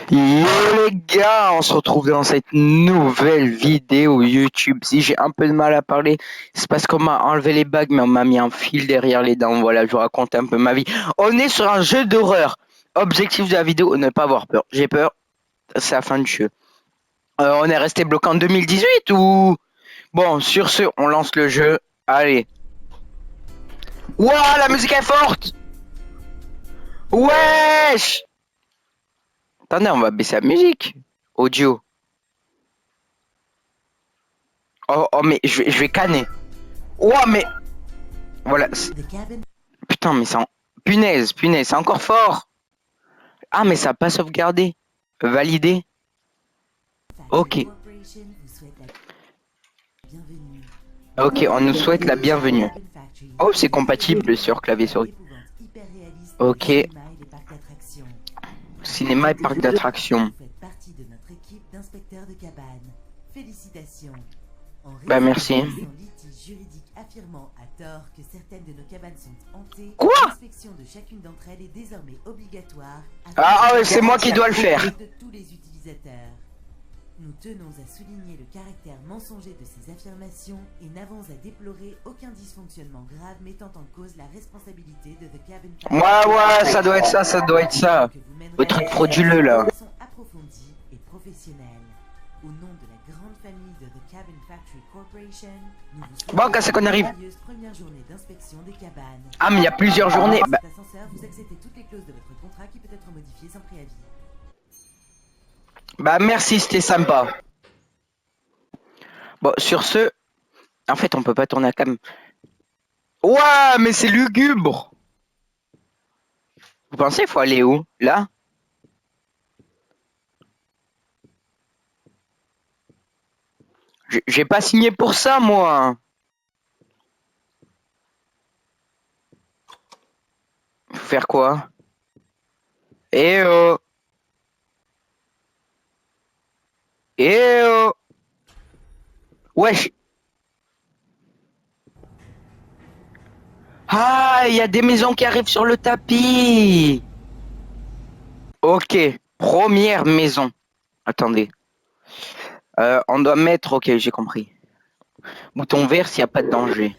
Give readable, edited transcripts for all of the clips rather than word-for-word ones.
Yo les gars, on se retrouve dans cette nouvelle vidéo YouTube. Si j'ai un peu de mal à parler, c'est parce qu'on m'a enlevé les bagues, mais on m'a mis un fil derrière les dents. Voilà, je vous raconte un peu ma vie. On est sur un jeu d'horreur. Objectif de la vidéo, ne pas avoir peur. J'ai peur, c'est la fin du jeu. On est resté bloqué en 2018 ou... Bon, sur ce, on lance le jeu. Allez. Ouah, la musique est forte. Wesh. Attendez, on va baisser la musique. Audio. Oh, mais je vais canner. Ouah, mais... Voilà. Putain, mais c'est en... Punaise, c'est encore fort. Ah, mais ça n'a pas sauvegardé. Validé. Ok. Ok, on nous souhaite la bienvenue. Oh, c'est compatible sur clavier souris. Ok. Cinéma et parc d'attractions. Félicitations. Bah merci. Juridique affirmant à tort que certaines de nos cabanes sont hantées. Quoi? L'inspection de chacune d'entre elles est désormais obligatoire. Ah ouais, c'est moi qui dois le faire. De tous les utilisateurs. Nous tenons à souligner le caractère mensonger de ces affirmations et n'avons à déplorer aucun dysfonctionnement grave mettant en cause la responsabilité de The Cabin Factory. Ouais, ça doit être ça, ça doit être ça. Le truc frauduleux là. Sont approfondis et professionnels. Au nom de la grande famille de The Cabin Factory Corporation, nous vous Bon, c'est qu'on arrive. première journée d'inspection des cabanes. Ah, mais il y a plusieurs journées. Bah... Cet ascenseur, vous acceptez toutes les clauses de votre contrat qui peut être modifié sans préavis. Bah merci, c'était sympa. Bon, sur ce, en fait, on peut pas tourner la cam. Ouais, mais c'est lugubre. Vous pensez qu'il faut aller où? Là? J'ai pas signé pour ça, moi. Faut faire quoi? Eh oh. Eh oh. Wesh. Ah, il y a des maisons qui arrivent sur le tapis. Ok, première maison. Attendez. On doit mettre... Ok, j'ai compris. Bouton vert s'il n'y a pas de danger.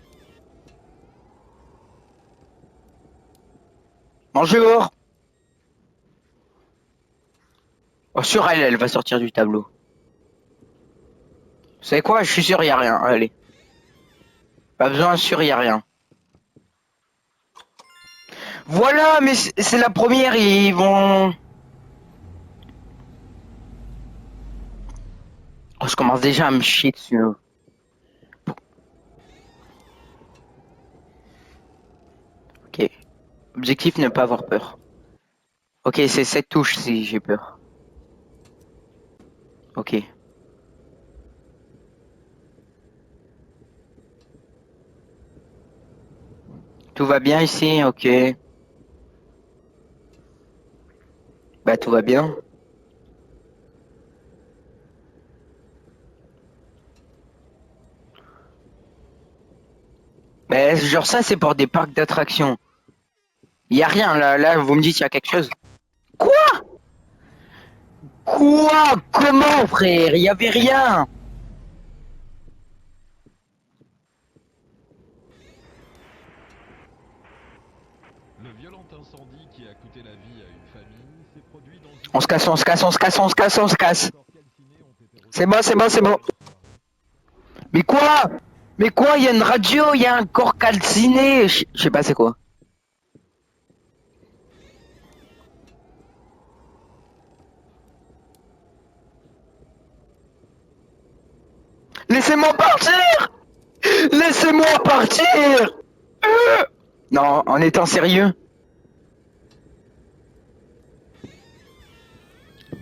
Bonjour. Oh, sur elle, elle va sortir du tableau. Vous savez quoi? Je suis sûr, il n'y a rien. Allez. Pas besoin, sûr, il n'y a rien. Voilà, mais c'est la première, ils vont... Oh, je commence déjà à me chier dessus. Ok. Objectif, ne pas avoir peur. Ok, c'est cette touche si j'ai peur. Ok. Tout va bien ici, ok. Bah tout va bien. Mais genre ça c'est pour des parcs d'attractions. Y a rien là, vous me dites il y a quelque chose. Quoi? Quoi? Comment frère? Y avait rien. Le violent incendie qui a coûté la vie à une famille s'est produit dans une... On se casse, on se casse, on se casse, on se casse, on se casse. C'est bon, c'est bon, c'est bon. Mais quoi? Mais quoi? Il y a une radio, il y a un corps calciné. Je sais pas c'est quoi. Laissez-moi partir! Laissez-moi partir! Non, en étant sérieux.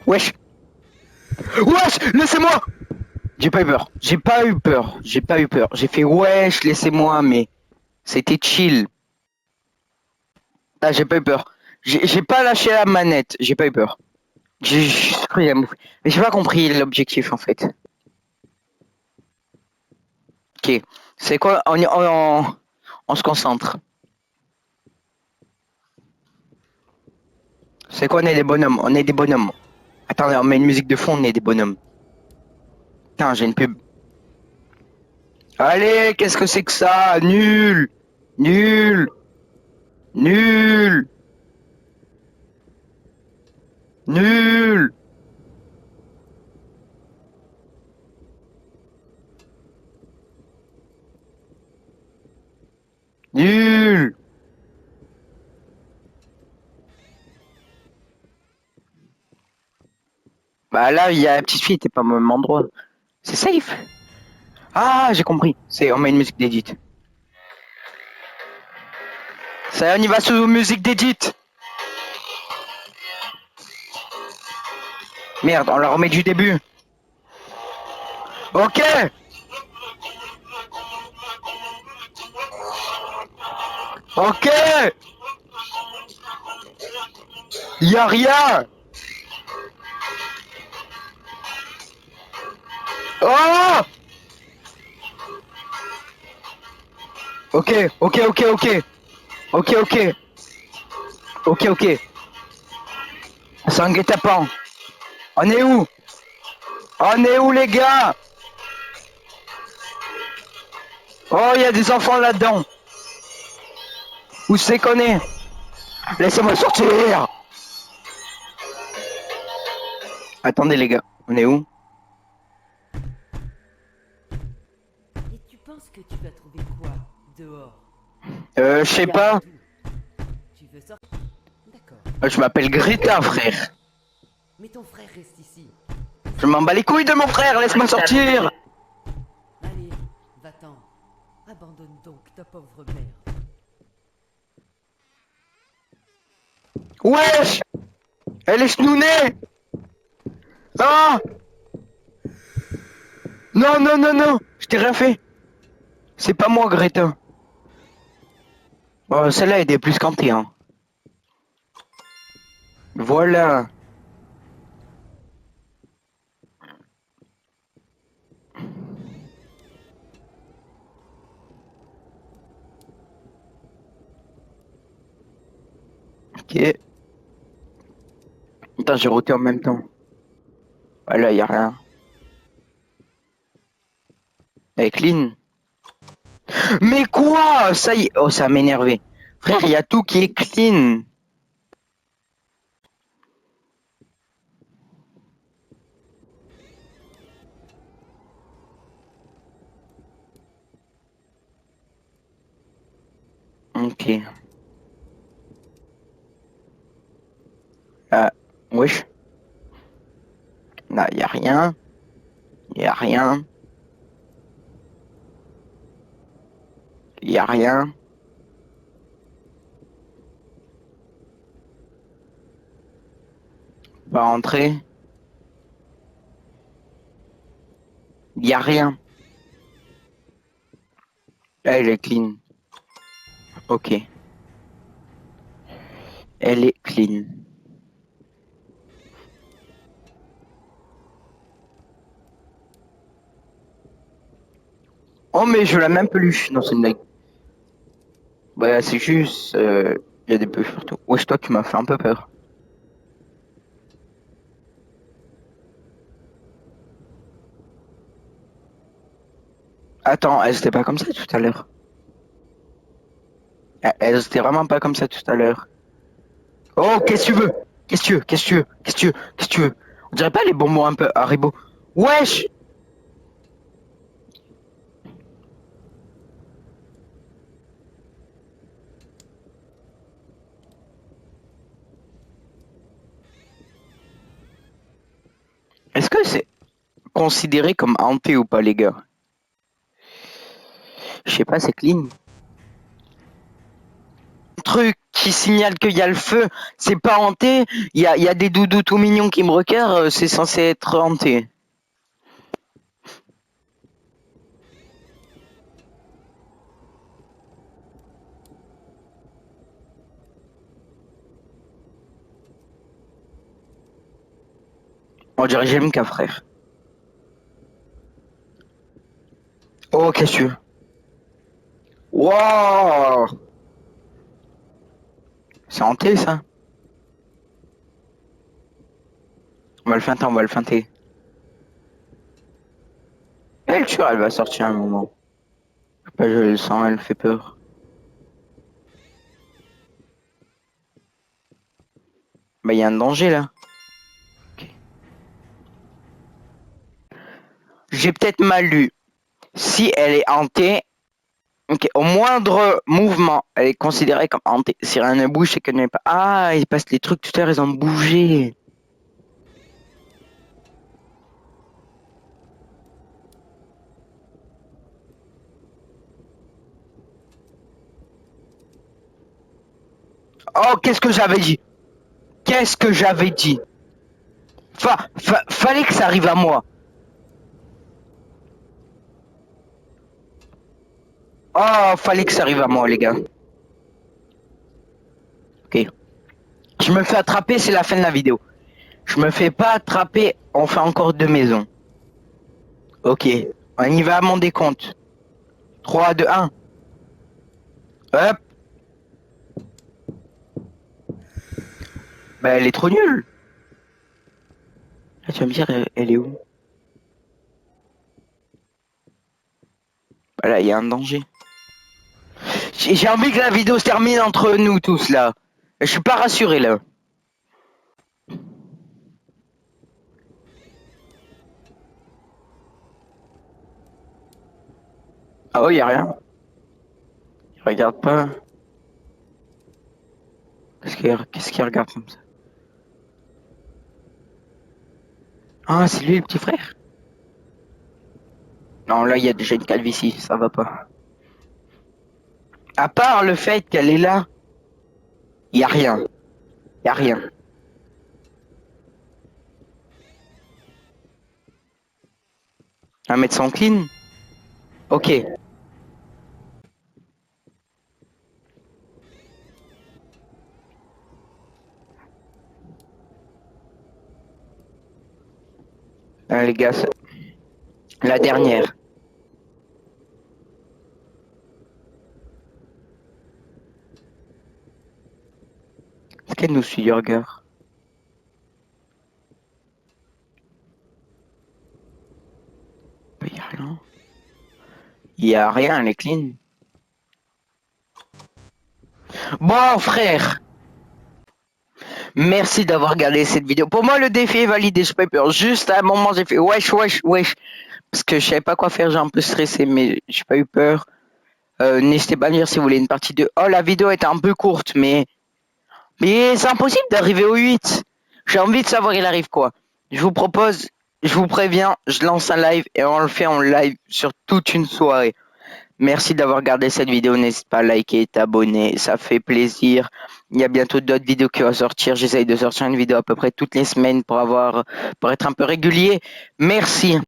Wesh! Wesh! Laissez-moi! J'ai pas eu peur. J'ai pas eu peur. J'ai pas eu peur. J'ai fait wesh, laissez-moi, mais c'était chill. Ah, j'ai pas eu peur. J'ai pas lâché la manette. J'ai pas eu peur. J'ai juste cru à moufler. Mais j'ai pas compris l'objectif en fait. Ok. C'est quoi? On se concentre. C'est quoi? On est des bonhommes. On est des bonhommes. Attendez, on met une musique de fond, on est des bonhommes. Putain, j'ai une pub. Allez, qu'est-ce que c'est que ça? Nul! Nul! Nul! Nul! Nul! Bah là, il y a la petite fille, t'es pas au même endroit. C'est safe. Ah, j'ai compris. C'est, on met une musique d'édit. Ça, on y va sous musique d'édit. Merde, on la remet du début. Ok. Ok. Y a rien. Oh. Ok, ok, ok, ok. Ok, ok. Ok, ok. C'est un guet-apens. On est où? On est où, les gars? Oh, il y a des enfants là-dedans. Où c'est qu'on est? Laissez-moi sortir. Attendez, les gars. On est où? Et tu penses que tu vas trouver quoi dehors? Je sais pas. Tu veux sortir? D'accord. Je m'appelle Greta, frère. Mais ton frère reste ici. Je m'en bats les couilles de mon frère. Laisse-moi sortir. Allez, va-t'en. Abandonne donc ta pauvre mère. Wesh. Elle est chnounée. Ah. Non, non, non, non. Je t'ai rien fait. C'est pas moi, Greta. Oh, celle-là était plus cantée, hein. Voilà. Ok. Attends, j'ai roté en même temps. Voilà, y a rien. Elle est clean. Mais quoi? Ça y est. Oh, ça m'a énervé. Frère, y a tout qui est clean. Ok. Ah, wesh. Là, y a rien. Y a rien. Y a rien. Pas rentrer. Y a rien. Là, elle est clean. Ok. Elle est clean. Oh, mais je la même peluche. Non, c'est une blague. Bah, c'est juste. Y a des peluches partout. Wesh, toi, tu m'as fait un peu peur. Attends, elle était pas comme ça tout à l'heure. Elle était vraiment pas comme ça tout à l'heure. Oh, qu'est-ce que tu veux? Qu'est-ce que tu veux? Qu'est-ce que tu veux? Qu'est-ce que tu veux? Qu'est-ce que tu veux? On dirait pas les bonbons un peu Haribo. Wesh! Est-ce que c'est considéré comme hanté ou pas, les gars? Je sais pas, c'est clean. Truc qui signale qu'il y a le feu, c'est pas hanté. Il y a des doudous tout mignons qui me requièrent, c'est censé être hanté. On dirait GMK, frère. Oh, qu'est-ce que tu veux? Wow! C'est hanté, ça? On va le feinter, on va le feinter. Elle tue, elle va sortir un moment. Je sais pas, je le sens, elle fait peur. Bah, il y a un danger là. Ok. J'ai peut-être mal lu. Si elle est hantée, ok, au moindre mouvement, elle est considérée comme hantée. Si rien ne bouge, c'est qu'elle n'est pas. Ah, il passe les trucs tout à l'heure, ils ont bougé. Oh, qu'est-ce que j'avais dit? Qu'est-ce que j'avais dit? Fallait que ça arrive à moi. Oh, fallait que ça arrive à moi, les gars. Ok. Je me fais attraper, c'est la fin de la vidéo. Je me fais pas attraper, on fait encore 2 maisons. Ok. On y va à mon décompte. 3, 2, 1. Hop. Bah, elle est trop nulle. Là, tu vas me dire, elle est où? Bah là, il y a un danger. J'ai envie que la vidéo se termine entre nous tous, là. Je suis pas rassuré, là. Ah ouais, y a rien. Il regarde pas. Qu'est-ce qu'il regarde comme ça? Ah, c'est lui, le petit frère. Non, là, il y a déjà une calvitie, ça va pas. À part le fait qu'elle est là, y a rien. Y a rien. Un mettre son clean? Ok. Les gars, la dernière. Est-ce qu'elle nous suit du regard? Bah, y a rien. Y a rien, elle est clean. Bon, frère. Merci d'avoir regardé cette vidéo. Pour moi, le défi est validé, j'ai pas eu peur. Juste à un moment, j'ai fait wesh, wesh, wesh. Parce que je savais pas quoi faire, j'ai un peu stressé, mais j'ai pas eu peur. N'hésitez pas à me dire si vous voulez une partie 2. Oh, la vidéo était un peu courte, mais c'est impossible d'arriver au 8. J'ai envie de savoir il arrive quoi. Je vous propose, je vous préviens, je lance un live et on le fait en live sur toute une soirée. Merci d'avoir regardé cette vidéo. N'hésite pas à liker et t'abonner. Ça fait plaisir. Il y a bientôt d'autres vidéos qui vont sortir. J'essaye de sortir une vidéo à peu près toutes les semaines pour être un peu régulier. Merci.